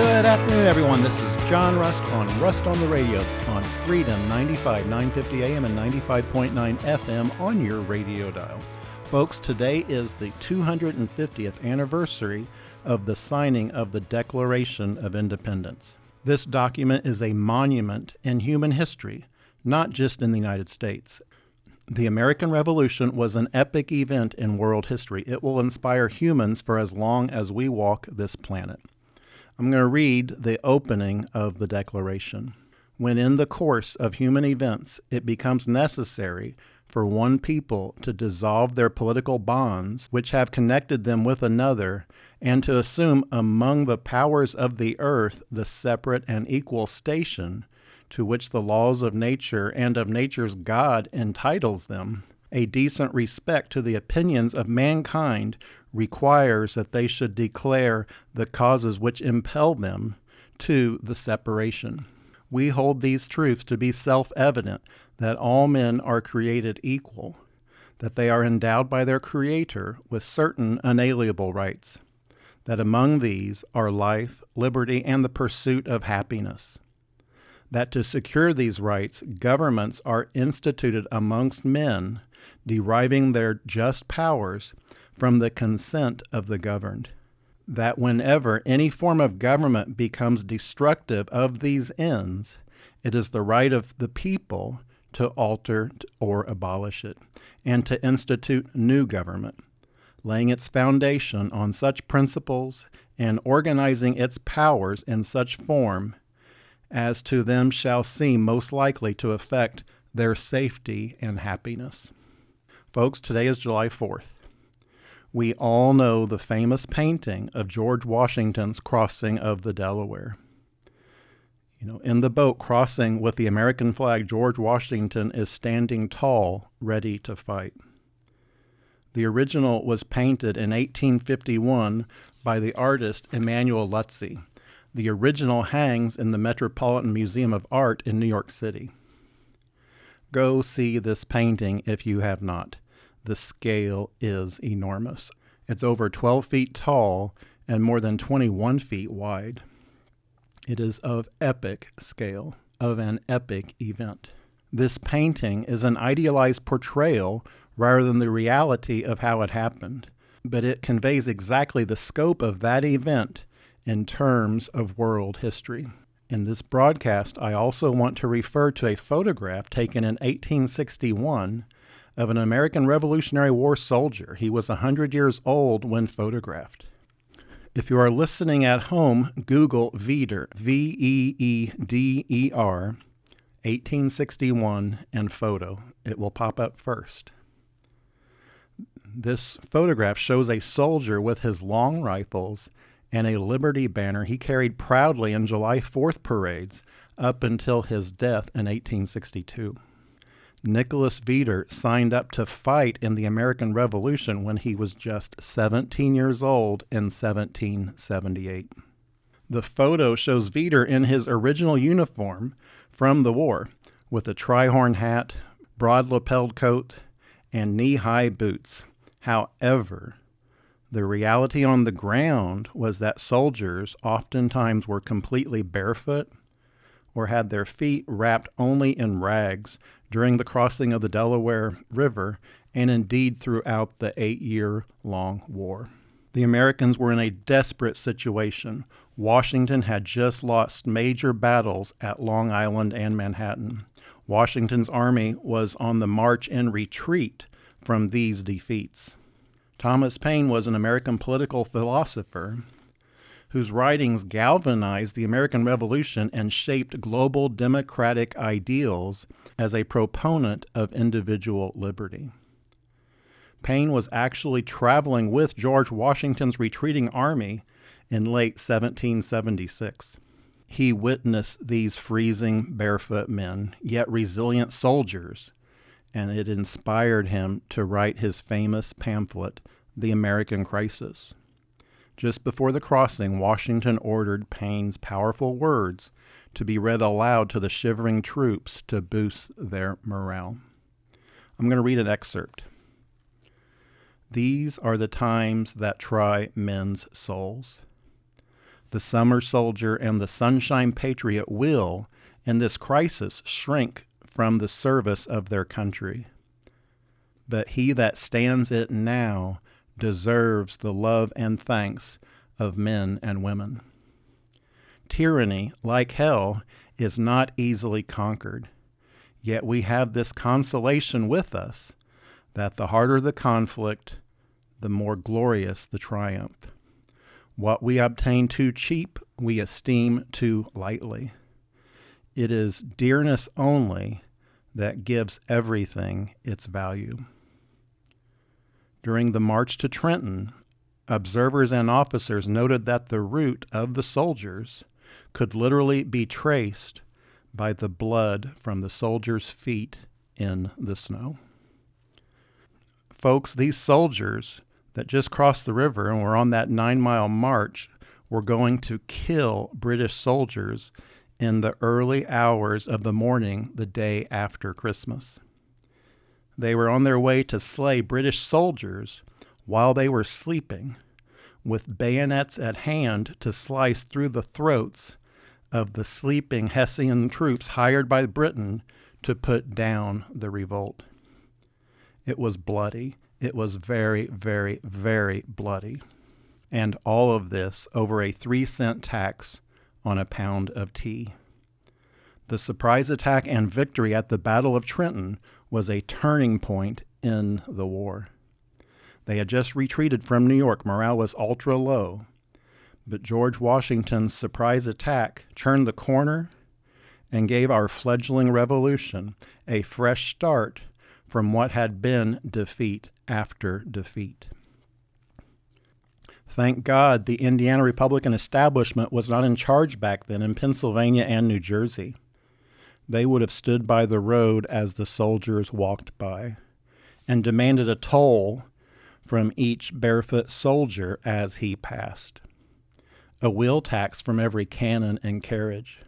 Good afternoon, everyone. This is John Rust on Rust on the Radio on Freedom 95, 950 AM and 95.9 FM on your radio dial. Folks, today is the 250th anniversary of the signing of the Declaration of Independence. This document is a monument in human history, not just in the United States. The American Revolution was an epic event in world history. It will inspire humans for as long as we walk this planet. I'm going to read the opening of the Declaration. When in the course of human events it becomes necessary for one people to dissolve their political bonds which have connected them with another, and to assume among the powers of the earth the separate and equal station to which the laws of nature and of nature's God entitles them, a decent respect to the opinions of mankind requires that they should declare the causes which impel them to the separation. We hold these truths to be self-evident, that all men are created equal, that they are endowed by their Creator with certain unalienable rights, that among these are life, liberty, and the pursuit of happiness, that to secure these rights, governments are instituted amongst men, deriving their just powers from the consent of the governed, that whenever any form of government becomes destructive of these ends, it is the right of the people to alter or abolish it, and to institute new government, laying its foundation on such principles and organizing its powers in such form as to them shall seem most likely to affect their safety and happiness. Folks, today is July 4th. We all know the famous painting of George Washington's crossing of the Delaware. In the boat crossing with the American flag, George Washington is standing tall, ready to fight. The original was painted in 1851 by the artist Emanuel Lutzi. The original hangs in the Metropolitan Museum of Art in New York City. Go see this painting if you have not. The scale is enormous. It's over 12 feet tall and more than 21 feet wide. It is of epic scale, of an epic event. This painting is an idealized portrayal rather than the reality of how it happened, but it conveys exactly the scope of that event in terms of world history. In this broadcast, I also want to refer to a photograph taken in 1861 of an American Revolutionary War soldier. He was 100 years old when photographed. If you are listening at home, Google Veeder, Veeder, 1861, and photo. It will pop up first. This photograph shows a soldier with his long rifles and a Liberty banner he carried proudly in July 4th parades up until his death in 1862. Nicholas Veeder signed up to fight in the American Revolution when he was just 17 years old in 1778. The photo shows Veeder in his original uniform from the war, with a tri-horn hat, broad lapelled coat, and knee-high boots. However, the reality on the ground was that soldiers oftentimes were completely barefoot or had their feet wrapped only in rags during the crossing of the Delaware River, and indeed throughout the 8-year-long war. The Americans were in a desperate situation. Washington had just lost major battles at Long Island and Manhattan. Washington's army was on the march in retreat from these defeats. Thomas Paine was an American political philosopher whose writings galvanized the American Revolution and shaped global democratic ideals as a proponent of individual liberty. Paine was actually traveling with George Washington's retreating army in late 1776. He witnessed these freezing barefoot men, yet resilient soldiers, and it inspired him to write his famous pamphlet, The American Crisis. Just before the crossing, Washington ordered Paine's powerful words to be read aloud to the shivering troops to boost their morale. I'm going to read an excerpt. These are the times that try men's souls. The summer soldier and the sunshine patriot will, in this crisis, shrink from the service of their country. But he that stands it now deserves the love and thanks of men and women. Tyranny, like hell, is not easily conquered. Yet we have this consolation with us, that the harder the conflict, the more glorious the triumph. What we obtain too cheap, we esteem too lightly. It is dearness only that gives everything its value. During the march to Trenton, observers and officers noted that the route of the soldiers could literally be traced by the blood from the soldiers' feet in the snow. Folks, these soldiers that just crossed the river and were on that 9-mile march were going to kill British soldiers in the early hours of the morning the day after Christmas. They were on their way to slay British soldiers while they were sleeping, with bayonets at hand to slice through the throats of the sleeping Hessian troops hired by Britain to put down the revolt. It was bloody. It was very, very, very bloody. And all of this over a 3-cent tax on a pound of tea. The surprise attack and victory at the Battle of Trenton was a turning point in the war. They had just retreated from New York. Morale was ultra low. But George Washington's surprise attack turned the corner and gave our fledgling revolution a fresh start from what had been defeat after defeat. Thank God the Indiana Republican establishment was not in charge back then in Pennsylvania and New Jersey. They would have stood by the road as the soldiers walked by and demanded a toll from each barefoot soldier as he passed. A wheel tax from every cannon and carriage.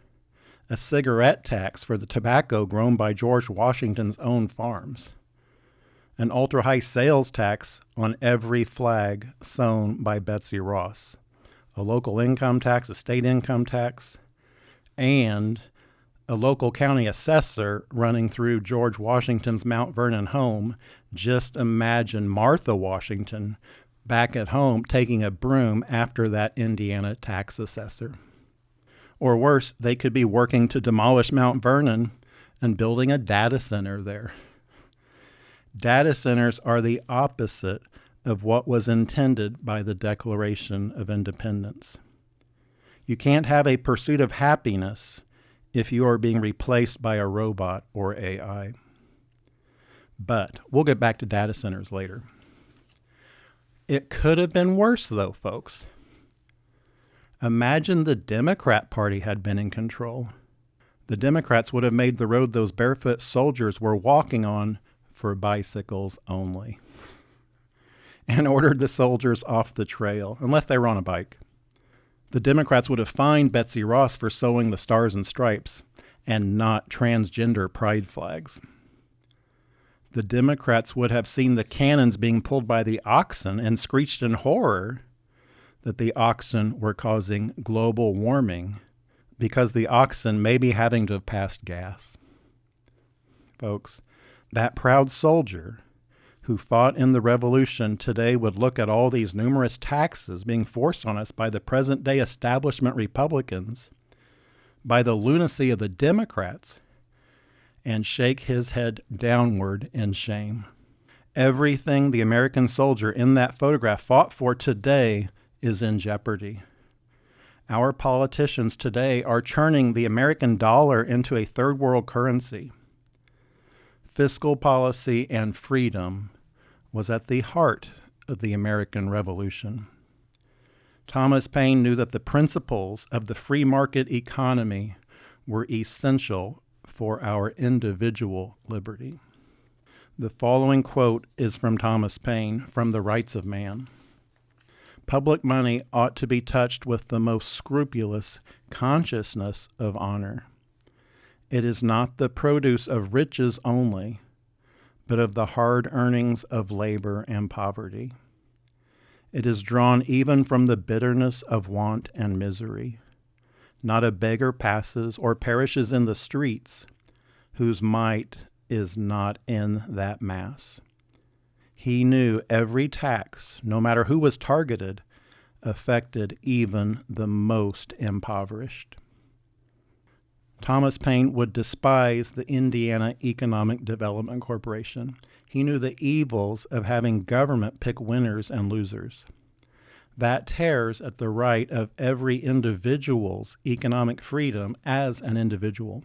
A cigarette tax for the tobacco grown by George Washington's own farms. An ultra-high sales tax on every flag sewn by Betsy Ross. A local income tax, a state income tax, and a local county assessor running through George Washington's Mount Vernon home. Just imagine Martha Washington back at home taking a broom after that Indiana tax assessor. Or worse, they could be working to demolish Mount Vernon and building a data center there. Data centers are the opposite of what was intended by the Declaration of Independence. You can't have a pursuit of happiness if you are being replaced by a robot or AI. But we'll get back to data centers later. It could have been worse, though, folks. Imagine the Democrat Party had been in control. The Democrats would have made the road those barefoot soldiers were walking on for bicycles only, and ordered the soldiers off the trail, unless they were on a bike. The Democrats would have fined Betsy Ross for sewing the stars and stripes and not transgender pride flags. The Democrats would have seen the cannons being pulled by the oxen and screeched in horror that the oxen were causing global warming because the oxen may be having to have passed gas. Folks, that proud soldier who fought in the Revolution today would look at all these numerous taxes being forced on us by the present-day establishment Republicans, by the lunacy of the Democrats, and shake his head downward in shame. Everything the American soldier in that photograph fought for today is in jeopardy. Our politicians today are churning the American dollar into a third world currency. Fiscal policy and freedom was at the heart of the American Revolution. Thomas Paine knew that the principles of the free market economy were essential for our individual liberty. The following quote is from Thomas Paine, from The Rights of Man. Public money ought to be touched with the most scrupulous consciousness of honor. It is not the produce of riches only, but of the hard earnings of labor and poverty. It is drawn even from the bitterness of want and misery. Not a beggar passes or perishes in the streets whose might is not in that mass. He knew every tax, no matter who was targeted, affected even the most impoverished. Thomas Paine would despise the Indiana Economic Development Corporation. He knew the evils of having government pick winners and losers. That tears at the right of every individual's economic freedom as an individual.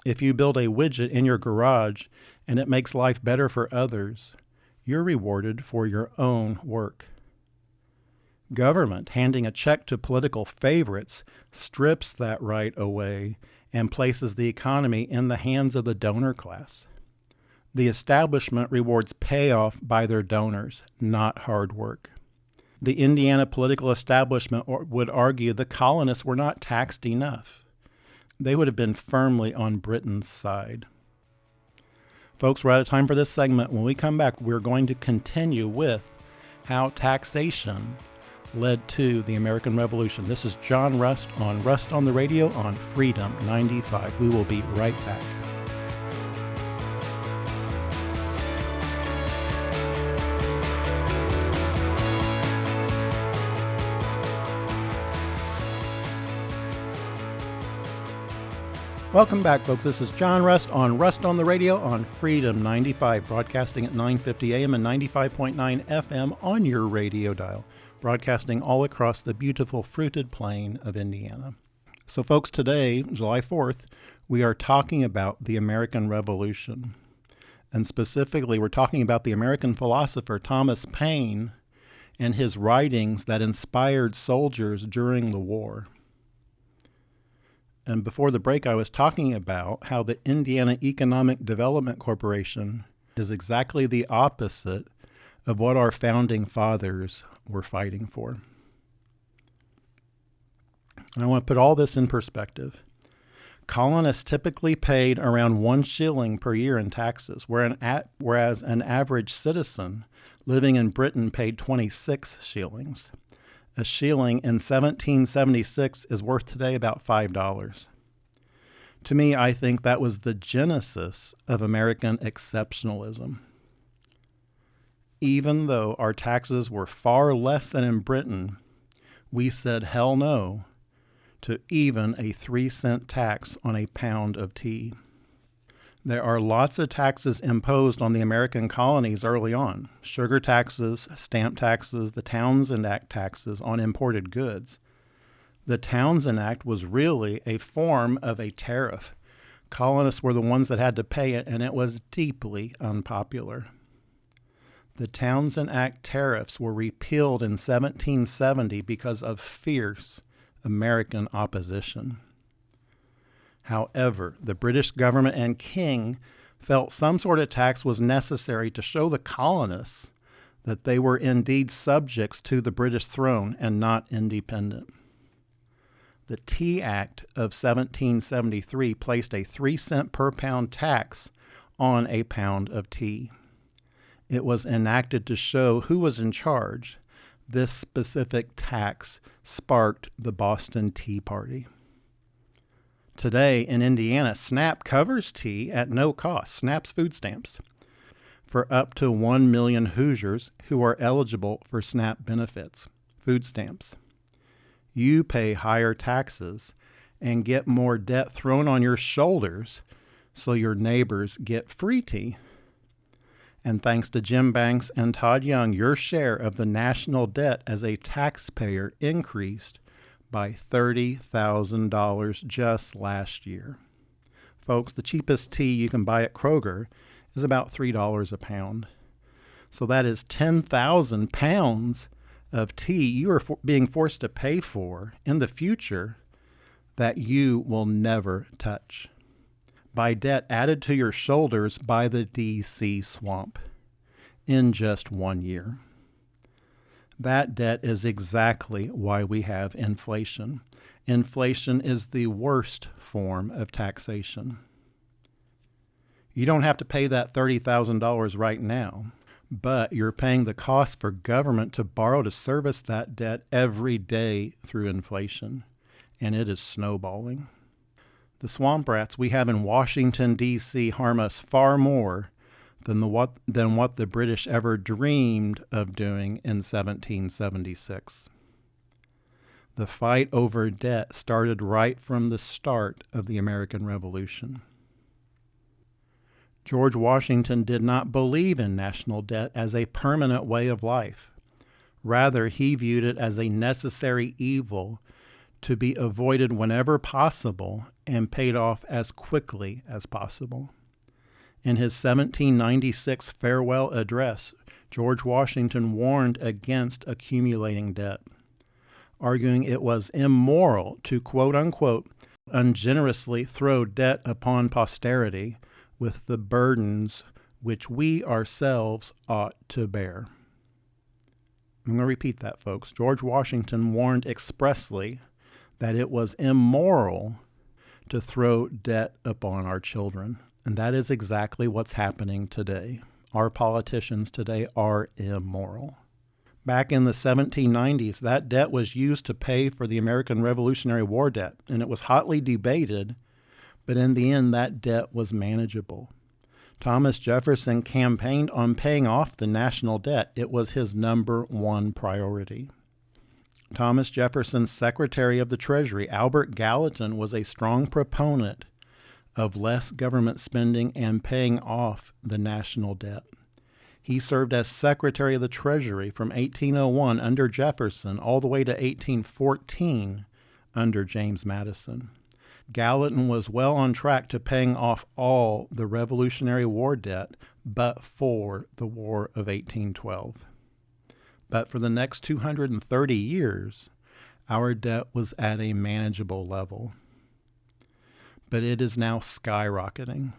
If you build a widget in your garage and it makes life better for others, you're rewarded for your own work. Government handing a check to political favorites strips that right away and places the economy in the hands of the donor class. The establishment rewards payoff by their donors, not hard work. The Indiana political establishment would argue the colonists were not taxed enough. They would have been firmly on Britain's side. Folks, we're out of time for this segment. When we come back, we're going to continue with how taxation led to the American Revolution. This is John Rust on Rust on the Radio on Freedom 95. We will be right back. Welcome back, folks. This is John Rust on the Radio on Freedom 95, broadcasting at 950 AM and 95.9 FM on your radio dial, broadcasting all across the beautiful fruited plain of Indiana. So, folks, today, July 4th, we are talking about the American Revolution. And specifically, we're talking about the American philosopher Thomas Paine and his writings that inspired soldiers during the war. And before the break, I was talking about how the Indiana Economic Development Corporation is exactly the opposite of what our founding fathers were fighting for. And I want to put all this in perspective. Colonists typically paid around 1 shilling per year in taxes, whereas an average citizen living in Britain paid 26 shillings. A shilling in 1776 is worth today about $5. To me, I think that was the genesis of American exceptionalism. Even though our taxes were far less than in Britain, we said hell no to even a 3-cent tax on a pound of tea. There are lots of taxes imposed on the American colonies early on. Sugar taxes, stamp taxes, the Townshend Act taxes on imported goods. The Townshend Act was really a form of a tariff. Colonists were the ones that had to pay it, and it was deeply unpopular. The Townshend Act tariffs were repealed in 1770 because of fierce American opposition. However, the British government and king felt some sort of tax was necessary to show the colonists that they were indeed subjects to the British throne and not independent. The Tea Act of 1773 placed a 3-cent per pound tax on a pound of tea. It was enacted to show who was in charge. This specific tax sparked the Boston Tea Party. Today in Indiana, SNAP covers tea at no cost, SNAP's food stamps, for up to 1 million Hoosiers who are eligible for SNAP benefits, food stamps. You pay higher taxes and get more debt thrown on your shoulders so your neighbors get free tea. And thanks to Jim Banks and Todd Young, your share of the national debt as a taxpayer increased by $30,000 just last year. Folks, the cheapest tea you can buy at Kroger is about $3 a pound. So that is 10,000 pounds of tea you are being forced to pay for in the future that you will never touch, by debt added to your shoulders by the D.C. swamp in just 1 year. That debt is exactly why we have inflation. Inflation is the worst form of taxation. You don't have to pay that $30,000 right now, but you're paying the cost for government to borrow to service that debt every day through inflation, and it is snowballing. The swamp rats we have in Washington, D.C. harm us far more than what the British ever dreamed of doing in 1776. The fight over debt started right from the start of the American Revolution. George Washington did not believe in national debt as a permanent way of life. Rather, he viewed it as a necessary evil to be avoided whenever possible and paid off as quickly as possible. In his 1796 farewell address, George Washington warned against accumulating debt, arguing it was immoral to, quote unquote, ungenerously throw debt upon posterity with the burdens which we ourselves ought to bear. I'm going to repeat that, folks. George Washington warned expressly that it was immoral to throw debt upon our children. And that is exactly what's happening today. Our politicians today are immoral. Back in the 1790s, that debt was used to pay for the American Revolutionary War debt, and it was hotly debated, but in the end, that debt was manageable. Thomas Jefferson campaigned on paying off the national debt. It was his number one priority. Thomas Jefferson's Secretary of the Treasury, Albert Gallatin, was a strong proponent of less government spending and paying off the national debt. He served as Secretary of the Treasury from 1801 under Jefferson all the way to 1814 under James Madison. Gallatin was well on track to paying off all the Revolutionary War debt but for the War of 1812. But for the next 230 years, our debt was at a manageable level. But it is now skyrocketing.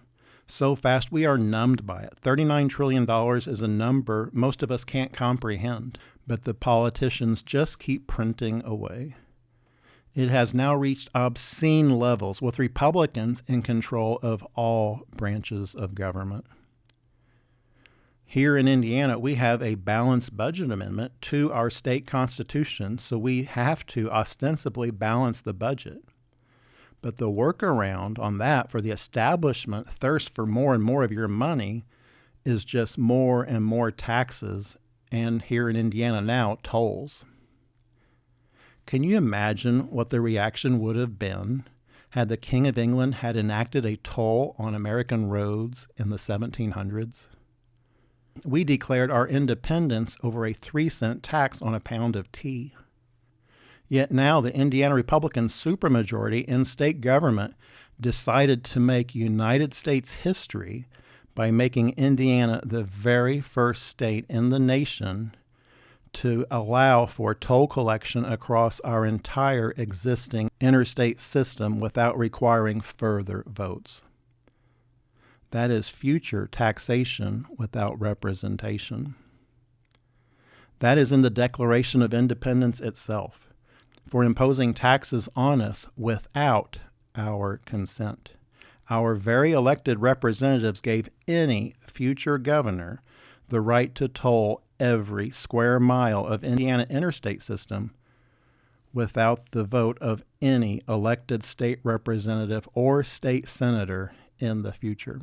So fast we are numbed by it. $39 trillion is a number most of us can't comprehend, but the politicians just keep printing away. It has now reached obscene levels with Republicans in control of all branches of government. Here in Indiana, we have a balanced budget amendment to our state constitution, so we have to ostensibly balance the budget. But the workaround on that for the establishment thirst for more and more of your money is just more and more taxes, and here in Indiana now, tolls. Can you imagine what the reaction would have been had the King of England had enacted a toll on American roads in the 1700s? We declared our independence over a 3-cent tax on a pound of tea. Yet now the Indiana Republican supermajority in state government decided to make United States history by making Indiana the very first state in the nation to allow for toll collection across our entire existing interstate system without requiring further votes. That is future taxation without representation. That is in the Declaration of Independence itself, for imposing taxes on us without our consent. Our very elected representatives gave any future governor the right to toll every square mile of Indiana interstate system without the vote of any elected state representative or state senator in the future.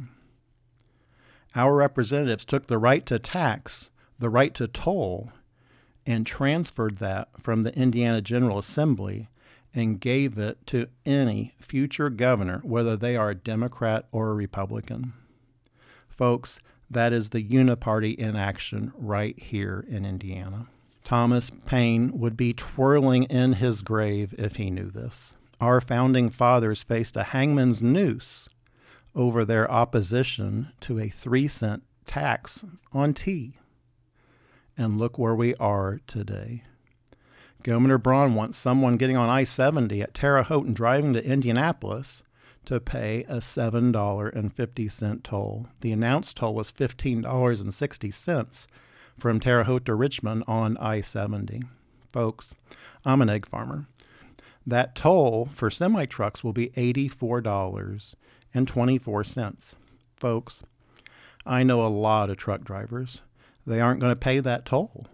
Our representatives took the right to tax, the right to toll, and transferred that from the Indiana General Assembly and gave it to any future governor, whether they are a Democrat or a Republican. Folks, that is the uniparty in action right here in Indiana. Thomas Paine would be twirling in his grave if he knew this. Our founding fathers faced a hangman's noose over their opposition to a 3-cent tax on tea. And look where we are today. Governor Braun wants someone getting on I-70 at Terre Haute and driving to Indianapolis to pay a $7.50 toll. The announced toll was $15.60 from Terre Haute to Richmond on I-70. Folks, I'm an egg farmer. That toll for semi-trucks will be $84.24. Folks, I know a lot of truck drivers. They aren't going to pay that toll.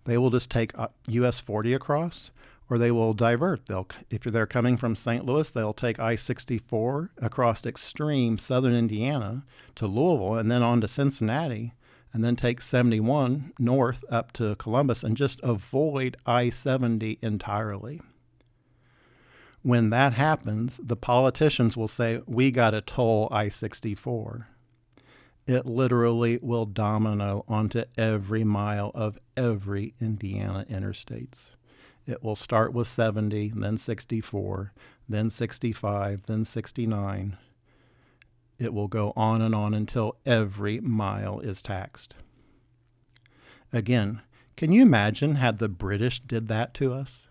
They will just take US 40 across, or they will divert. If they're coming from St. Louis, they'll take I-64 across extreme southern Indiana to Louisville and then on to Cincinnati, and then take 71 north up to Columbus and just avoid I-70 entirely. When that happens, the politicians will say, we got to toll I-64. It literally will domino onto every mile of every Indiana interstates. It will start with 70, then 64, then 65, then 69. It will go on and on until every mile is taxed. Again, can you imagine had the British did that to us?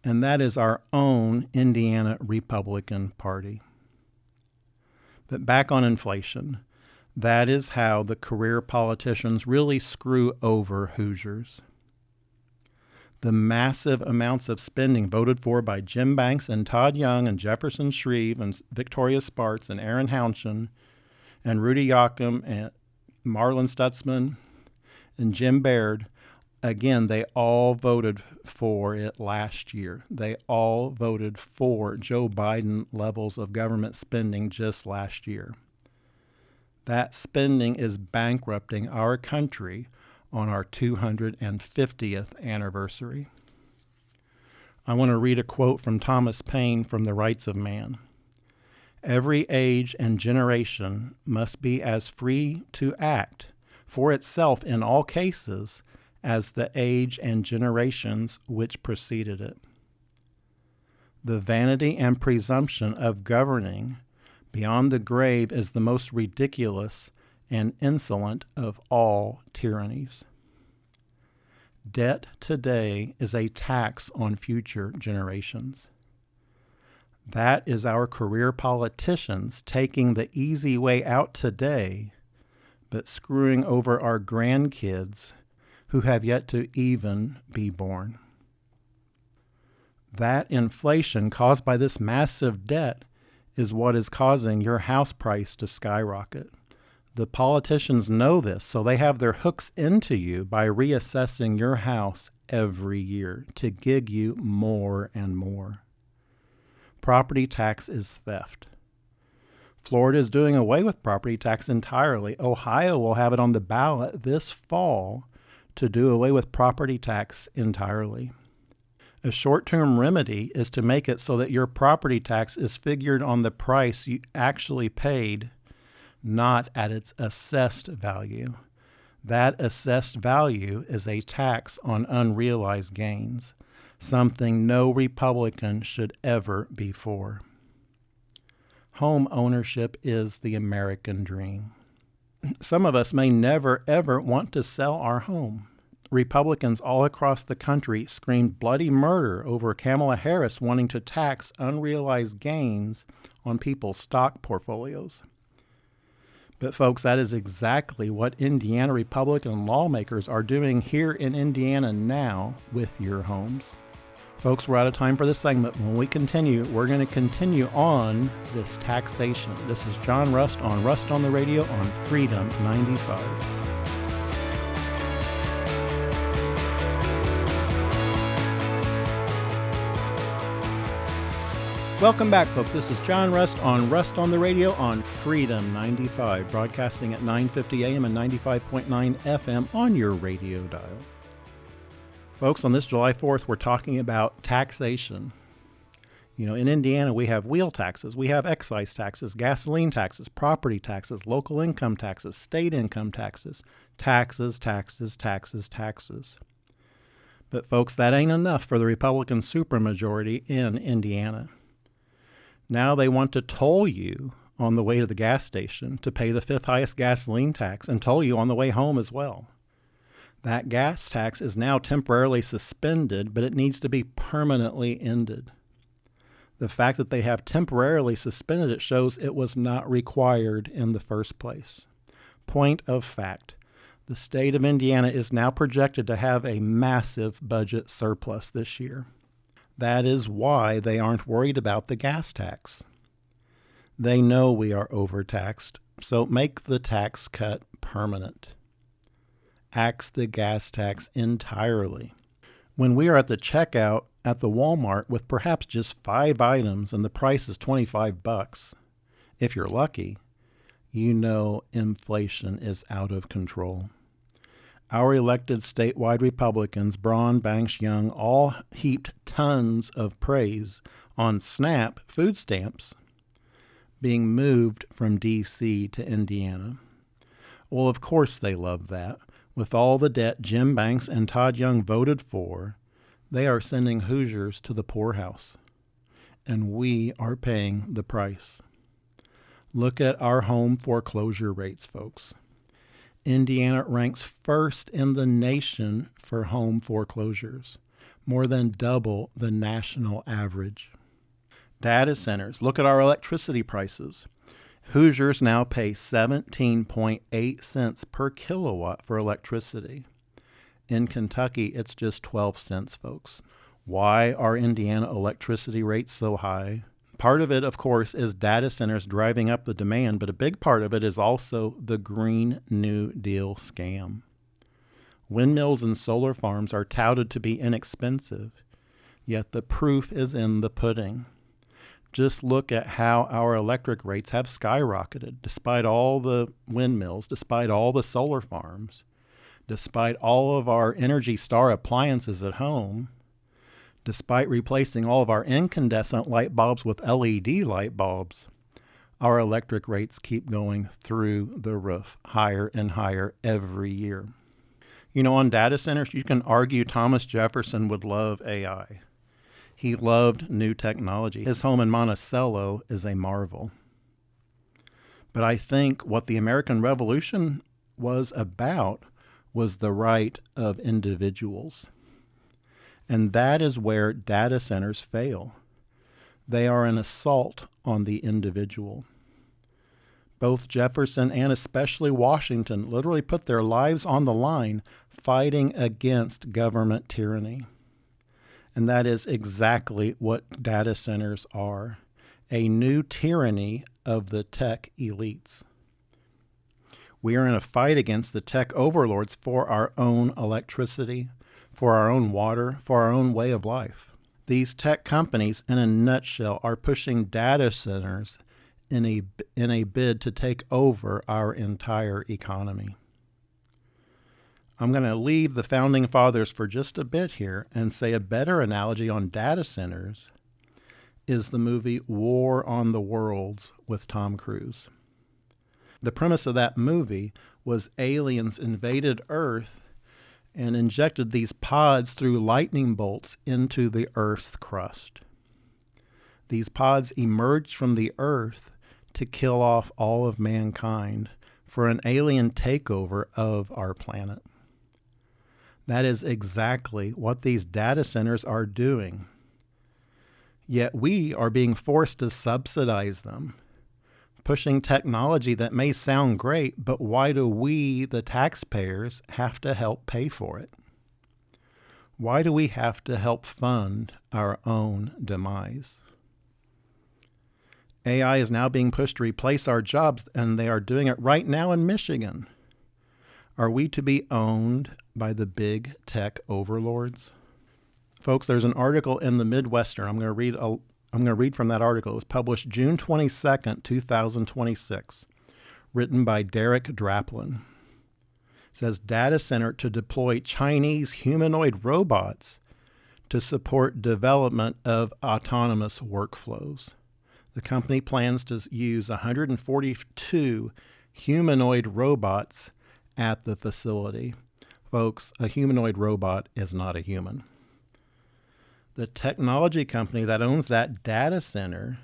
And that is our own Indiana Republican Party. But back on inflation, that is how the career politicians really screw over Hoosiers. The massive amounts of spending voted for by Jim Banks and Todd Young and Jefferson Shreve and Victoria Spartz and Aaron Hounchin and Rudy Yockum and Marlon Stutzman and Jim Baird, again, they all voted for it last year. They all voted for Joe Biden levels of government spending just last year. That spending is bankrupting our country on our 250th anniversary. I want to read a quote from Thomas Paine from The Rights of Man. Every age and generation must be as free to act for itself in all cases as the age and generations which preceded it. The vanity and presumption of governing beyond the grave is the most ridiculous and insolent of all tyrannies. Debt today is a tax on future generations. That is our career politicians taking the easy way out today, but screwing over our grandkids who have yet to even be born. That inflation caused by this massive debt is what is causing your house price to skyrocket. The politicians know this, so they have their hooks into you by reassessing your house every year to gig you more and more. Property tax is theft. Florida is doing away with property tax entirely. Ohio will have it on the ballot this fall to do away with property tax entirely. A short-term remedy is to make it so that your property tax is figured on the price you actually paid, not at its assessed value. That assessed value is a tax on unrealized gains, something no Republican should ever be for. Home ownership is the American dream. Some of us may never, ever want to sell our home. Republicans all across the country screamed bloody murder over Kamala Harris wanting to tax unrealized gains on people's stock portfolios. But folks, that is exactly what Indiana Republican lawmakers are doing here in Indiana now with your homes. Folks, we're out of time for this segment. When we continue, we're going to continue on this taxation. This is John Rust on Rust on the Radio on Freedom 95. Welcome back, folks. This is John Rust on Rust on the Radio on Freedom 95, broadcasting at 9:50 a.m. and 95.9 FM on your radio dial. Folks, on this July 4th, we're talking about taxation. You know, in Indiana, we have wheel taxes, we have excise taxes, gasoline taxes, property taxes, local income taxes, state income taxes, taxes. But folks, that ain't enough for the Republican supermajority in Indiana. Now they want to toll you on the way to the gas station to pay the fifth highest gasoline tax and toll you on the way home as well. That gas tax is now temporarily suspended, but it needs to be permanently ended. The fact that they have temporarily suspended it shows it was not required in the first place. Point of fact, the state of Indiana is now projected to have a massive budget surplus this year. That is why they aren't worried about the gas tax. They know we are overtaxed, so make the tax cut permanent. axe the gas tax entirely. When we are at the checkout at the Walmart with perhaps just 5 items and the price is $25, if you're lucky, you know inflation is out of control. Our elected statewide Republicans, Braun, Banks, Young, all heaped tons of praise on SNAP food stamps being moved from D.C. to Indiana. Well, of course they love that. With all the debt Jim Banks and Todd Young voted for, they are sending Hoosiers to the poorhouse. And we are paying the price. Look at our home foreclosure rates, folks. Indiana ranks first in the nation for home foreclosures, more than double the national average. Data centers. Look at our electricity prices. Hoosiers now pay 17.8 cents per kilowatt for electricity. In Kentucky, it's just 12 cents, folks. Why are Indiana electricity rates so high? Part of it, of course, is data centers driving up the demand, but a big part of it is also the Green New Deal scam. Windmills and solar farms are touted to be inexpensive, yet the proof is in the pudding. Just look at how our electric rates have skyrocketed, despite all the windmills, despite all the solar farms, despite all of our Energy Star appliances at home, despite replacing all of our incandescent light bulbs with LED light bulbs. Our electric rates keep going through the roof, higher and higher every year. You know, on data centers, you can argue Thomas Jefferson would love AI. He loved new technology. His home in Monticello is a marvel. But I think what the American Revolution was about was the right of individuals. And that is where data centers fail. They are an assault on the individual. Both Jefferson and especially Washington literally put their lives on the line fighting against government tyranny. And that is exactly what data centers are, a new tyranny of the tech elites. We are in a fight against the tech overlords for our own electricity, for our own water, for our own way of life. These tech companies, in a nutshell, are pushing data centers in a bid to take over our entire economy. I'm going to leave the Founding Fathers for just a bit here and say a better analogy on data centers is the movie War on the Worlds with Tom Cruise. The premise of that movie was aliens invaded Earth and injected these pods through lightning bolts into the Earth's crust. These pods emerged from the Earth to kill off all of mankind for an alien takeover of our planet. That is exactly what these data centers are doing. Yet we are being forced to subsidize them, pushing technology that may sound great, but why do we, the taxpayers, have to help pay for it? Why do we have to help fund our own demise? AI is now being pushed to replace our jobs, and they are doing it right now in Michigan. Are we to be owned by the big tech overlords? Folks, there's an article in the Midwestern. I'm going to read from that article. It was published June 22nd, 2026, written by Derek Draplin. It says, data center to deploy Chinese humanoid robots to support development of autonomous workflows. The company plans to use 142 humanoid robots at the facility. Folks, a humanoid robot is not a human. The technology company that owns that data center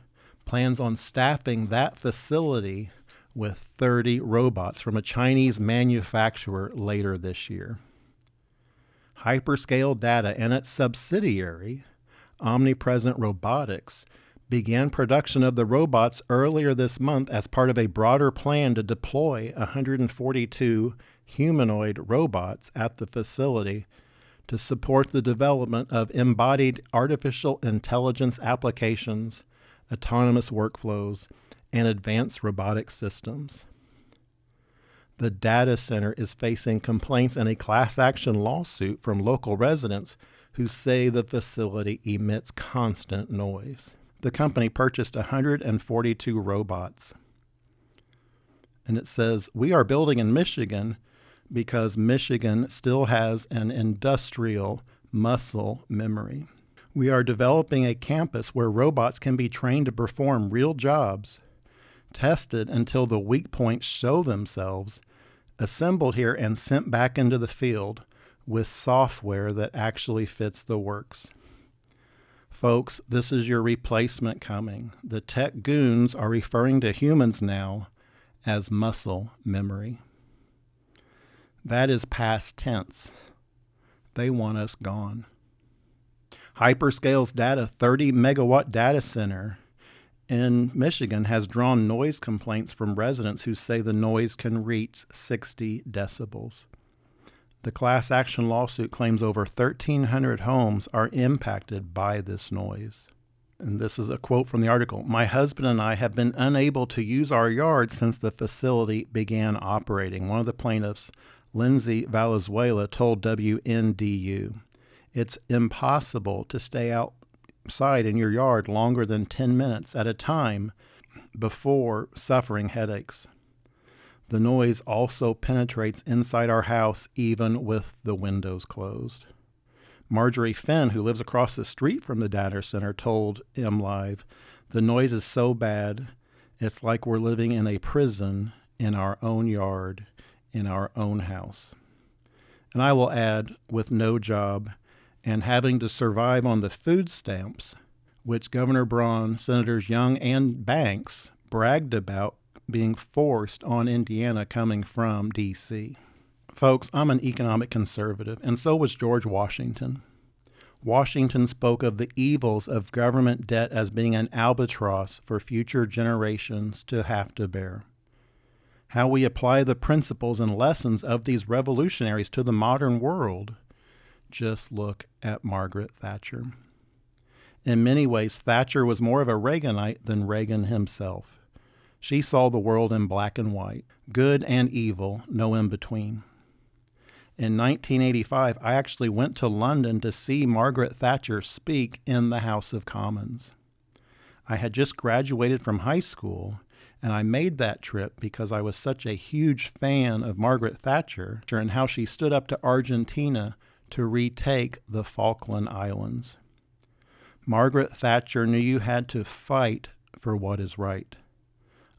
plans on staffing that facility with 30 robots from a Chinese manufacturer later this year. Hyperscale Data and its subsidiary, Omnipresent Robotics, began production of the robots earlier this month as part of a broader plan to deploy 142 humanoid robots at the facility to support the development of embodied artificial intelligence applications, autonomous workflows, and advanced robotic systems. The data center is facing complaints and a class action lawsuit from local residents who say the facility emits constant noise. The company purchased 142 robots. And it says, we are building in Michigan because Michigan still has an industrial muscle memory. We are developing a campus where robots can be trained to perform real jobs, tested until the weak points show themselves, assembled here and sent back into the field with software that actually fits the works. Folks, this is your replacement coming. The tech goons are referring to humans now as muscle memory. That is past tense. They want us gone. Hyperscale's 30 megawatt data center in Michigan has drawn noise complaints from residents who say the noise can reach 60 decibels. The class action lawsuit claims over 1,300 homes are impacted by this noise. And this is a quote from the article. My husband and I have been unable to use our yard since the facility began operating. One of the plaintiffs, Lindsay Valenzuela, told WNDU, it's impossible to stay outside in your yard longer than 10 minutes at a time before suffering headaches. The noise also penetrates inside our house even with the windows closed. Marjorie Finn, who lives across the street from the data center, told MLive, the noise is so bad, it's like we're living in a prison in our own yard, in our own house. And I will add, with no job and having to survive on the food stamps, which Governor Braun, Senators Young and Banks bragged about being forced on Indiana coming from D.C. Folks, I'm an economic conservative, and so was George Washington. Washington spoke of the evils of government debt as being an albatross for future generations to have to bear. How we apply the principles and lessons of these revolutionaries to the modern world. Just look at Margaret Thatcher. In many ways, Thatcher was more of a Reaganite than Reagan himself. She saw the world in black and white, good and evil, no in between. In 1985, I actually went to London to see Margaret Thatcher speak in the House of Commons. I had just graduated from high school, and I made that trip because I was such a huge fan of Margaret Thatcher and how she stood up to Argentina to retake the Falkland Islands. Margaret Thatcher knew you had to fight for what is right.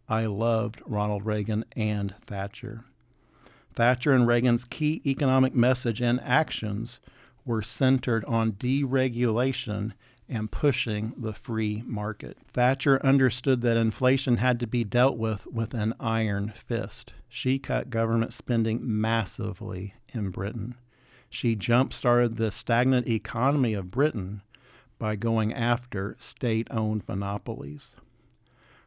I loved Ronald Reagan and Thatcher. Thatcher and Reagan's key economic message and actions were centered on deregulation and pushing the free market. Thatcher understood that inflation had to be dealt with an iron fist. She cut government spending massively in Britain. She jump-started the stagnant economy of Britain by going after state-owned monopolies.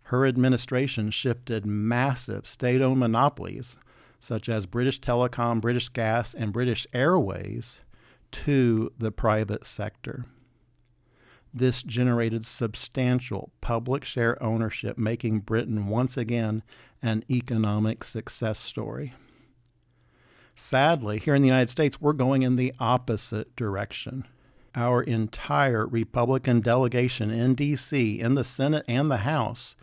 Her administration shifted massive state-owned monopolies, such as British Telecom, British Gas, and British Airways, to the private sector. This generated substantial public share ownership, making Britain once again an economic success story. Sadly, here in the United States, we're going in the opposite direction. Our entire Republican delegation in D.C., in the Senate and the House,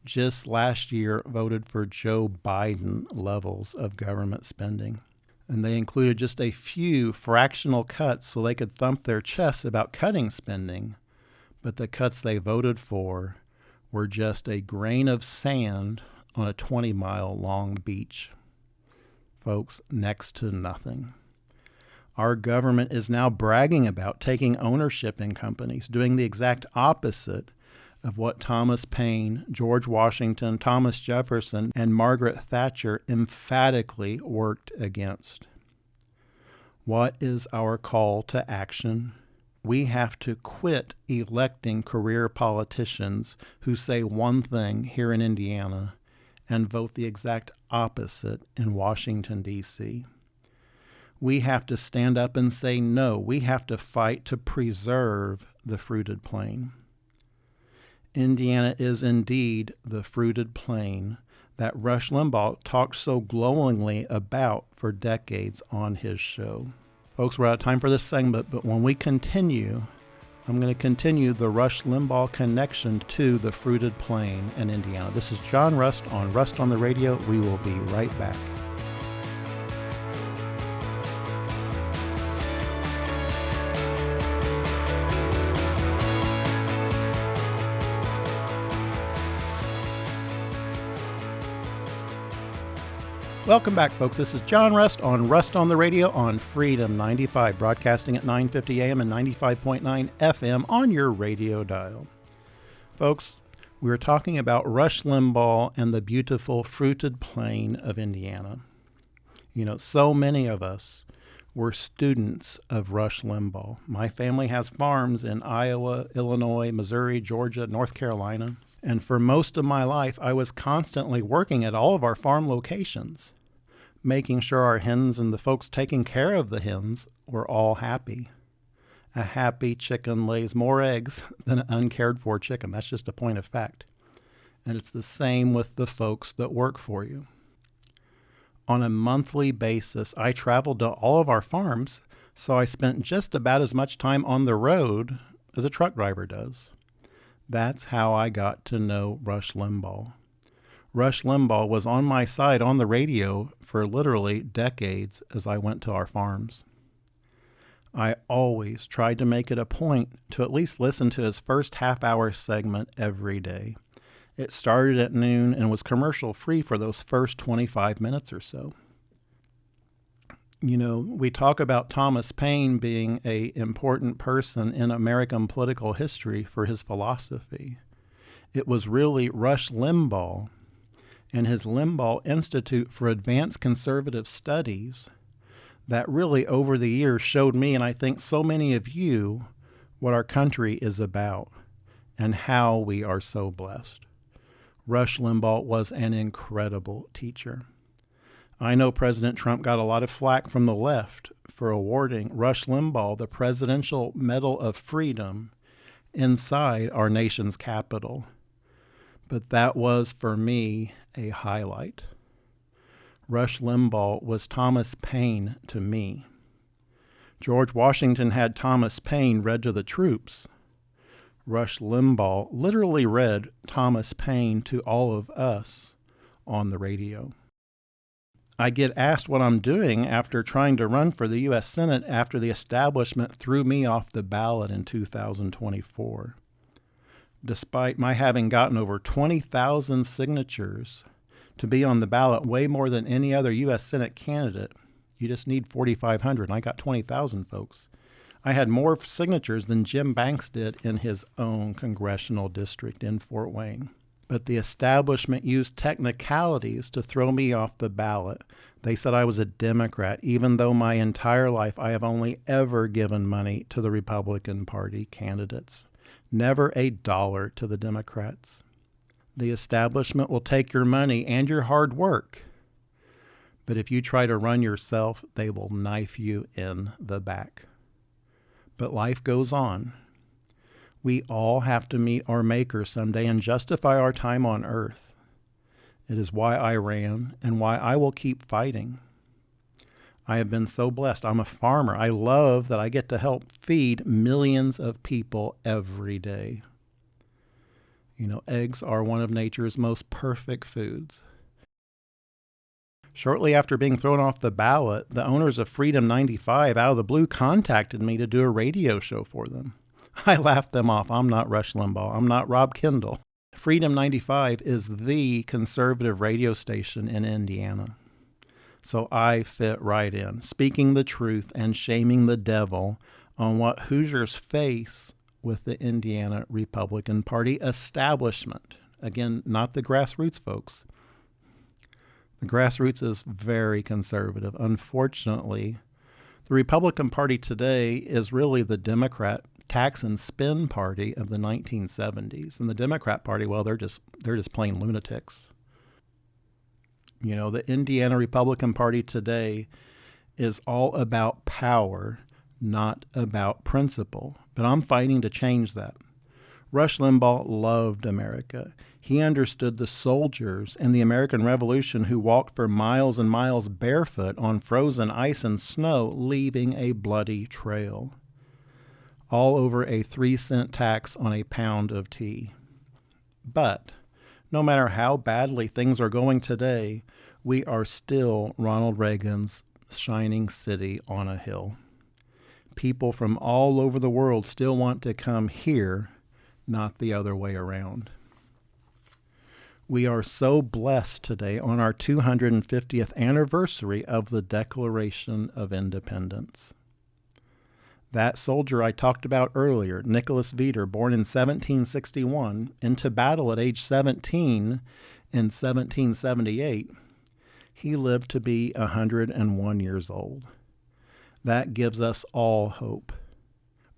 just last year voted for Joe Biden levels of government spending. And they included just a few fractional cuts so they could thump their chests about cutting spending. But the cuts they voted for were just a grain of sand on a 20-mile long beach. Folks, next to nothing. Our government is now bragging about taking ownership in companies, doing the exact opposite of what Thomas Paine, George Washington, Thomas Jefferson, and Margaret Thatcher emphatically worked against. What is our call to action? We have to quit electing career politicians who say one thing here in Indiana and vote the exact opposite in Washington, D.C. We have to stand up and say no. We have to fight to preserve the fruited plain. Indiana is indeed the fruited plain that Rush Limbaugh talked so glowingly about for decades on his show. Folks, we're out of time for this segment, but when we continue, I'm going to continue the Rush Limbaugh connection to the fruited plain in Indiana. This is John Rust on Rust on the Radio. We will be right back. Welcome back, folks. This is John Rust on the Radio on Freedom 95, broadcasting at 950 AM and 95.9 FM on your radio dial. Folks, we were talking about Rush Limbaugh and the beautiful fruited plain of Indiana. You know, so many of us were students of Rush Limbaugh. My family has farms in Iowa, Illinois, Missouri, Georgia, North Carolina. And for most of my life, I was constantly working at all of our farm locations, making sure our hens and the folks taking care of the hens were all happy. A happy chicken lays more eggs than an uncared for chicken. That's just a point of fact. And it's the same with the folks that work for you. On a monthly basis, I traveled to all of our farms, so I spent just about as much time on the road as a truck driver does. That's how I got to know Rush Limbaugh. Rush Limbaugh was on my side on the radio for literally decades as I went to our farms. I always tried to make it a point to at least listen to his first half-hour segment every day. It started at noon and was commercial-free for those first 25 minutes or so. You know, we talk about Thomas Paine being an important person in American political history for his philosophy. It was really Rush Limbaugh and his Limbaugh Institute for Advanced Conservative Studies that really over the years showed me, and I think so many of you, what our country is about and how we are so blessed. Rush Limbaugh was an incredible teacher. I know President Trump got a lot of flack from the left for awarding Rush Limbaugh the Presidential Medal of Freedom inside our nation's capital. But that was, for me, a highlight. Rush Limbaugh was Thomas Paine to me. George Washington had Thomas Paine read to the troops. Rush Limbaugh literally read Thomas Paine to all of us on the radio. I get asked what I'm doing after trying to run for the U.S. Senate after the establishment threw me off the ballot in 2024. Despite my having gotten over 20,000 signatures to be on the ballot, way more than any other U.S. Senate candidate, you just need 4,500, and I got 20,000, folks. I had more signatures than Jim Banks did in his own congressional district in Fort Wayne. But the establishment used technicalities to throw me off the ballot. They said I was a Democrat, even though my entire life I have only ever given money to the Republican Party candidates. Never a dollar to the Democrats. The establishment will take your money and your hard work. But if you try to run yourself, they will knife you in the back. But life goes on. We all have to meet our Maker someday and justify our time on earth. It is why I ran and why I will keep fighting. I have been so blessed. I'm a farmer. I love that I get to help feed millions of people every day. You know, eggs are one of nature's most perfect foods. Shortly after being thrown off the ballot, the owners of Freedom 95 out of the blue contacted me to do a radio show for them. I laughed them off. I'm not Rush Limbaugh. I'm not Rob Kendall. Freedom 95 is the conservative radio station in Indiana. So I fit right in, speaking the truth and shaming the devil on what Hoosiers face with the Indiana Republican Party establishment. Again, not the grassroots folks. The grassroots is very conservative. Unfortunately, the Republican Party today is really the Democrat tax and spend party of the 1970s. And the Democrat Party, well, they're just plain lunatics. You know, the Indiana Republican Party today is all about power, not about principle. But I'm fighting to change that. Rush Limbaugh loved America. He understood the soldiers in the American Revolution who walked for miles and miles barefoot on frozen ice and snow, leaving a bloody trail, all over a 3-cent tax on a pound of tea. But no matter how badly things are going today, we are still Ronald Reagan's shining city on a hill. People from all over the world still want to come here, not the other way around. We are so blessed today on our 250th anniversary of the Declaration of Independence. That soldier I talked about earlier, Nicholas Veeder, born in 1761, into battle at age 17 in 1778, he lived to be 101 years old. That gives us all hope.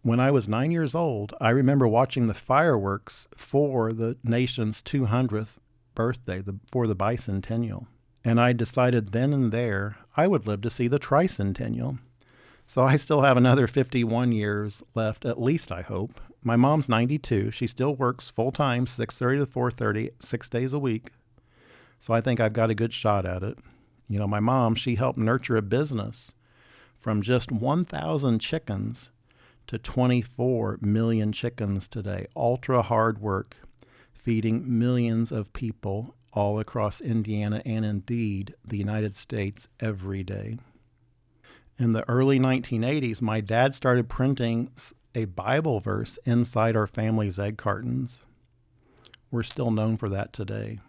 When I was 9 years old, I remember watching the fireworks for the nation's 200th birthday, for the bicentennial. And I decided then and there I would live to see the tricentennial. So I still have another 51 years left, at least I hope. My mom's 92. She still works full-time, 6:30 to 4:30, 6 days a week. So I think I've got a good shot at it. You know, my mom, she helped nurture a business from just 1,000 chickens to 24 million chickens today. Ultra hard work, feeding millions of people all across Indiana and indeed the United States every day. In the early 1980s, my dad started printing a Bible verse inside our family's egg cartons. We're still known for that today.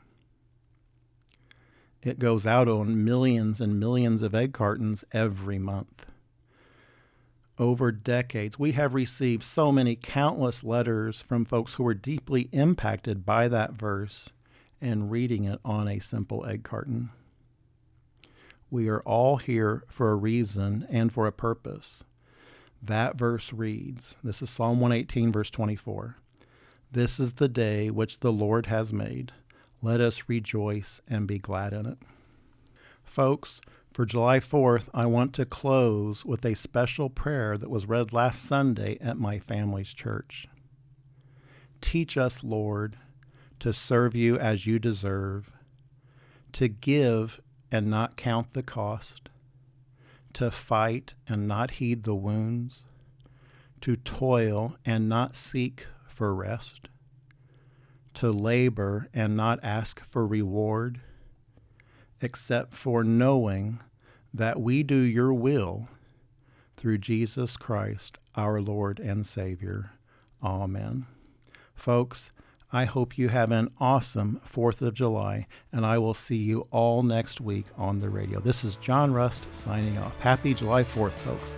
It goes out on millions and millions of egg cartons every month. Over decades, we have received so many countless letters from folks who were deeply impacted by that verse and reading it on a simple egg carton. We are all here for a reason and for a purpose. That verse reads, this is Psalm 118, verse 24. This is the day which the Lord has made. Let us rejoice and be glad in it. Folks, for July 4th, I want to close with a special prayer that was read last Sunday at my family's church. Teach us, Lord, to serve you as you deserve, to give and not count the cost, to fight and not heed the wounds, to toil and not seek for rest, to labor and not ask for reward, except for knowing that we do your will through Jesus Christ, our Lord and Savior. Amen. Folks, I hope you have an awesome 4th of July, and I will see you all next week on the radio. This is John Rust signing off. Happy July 4th, folks.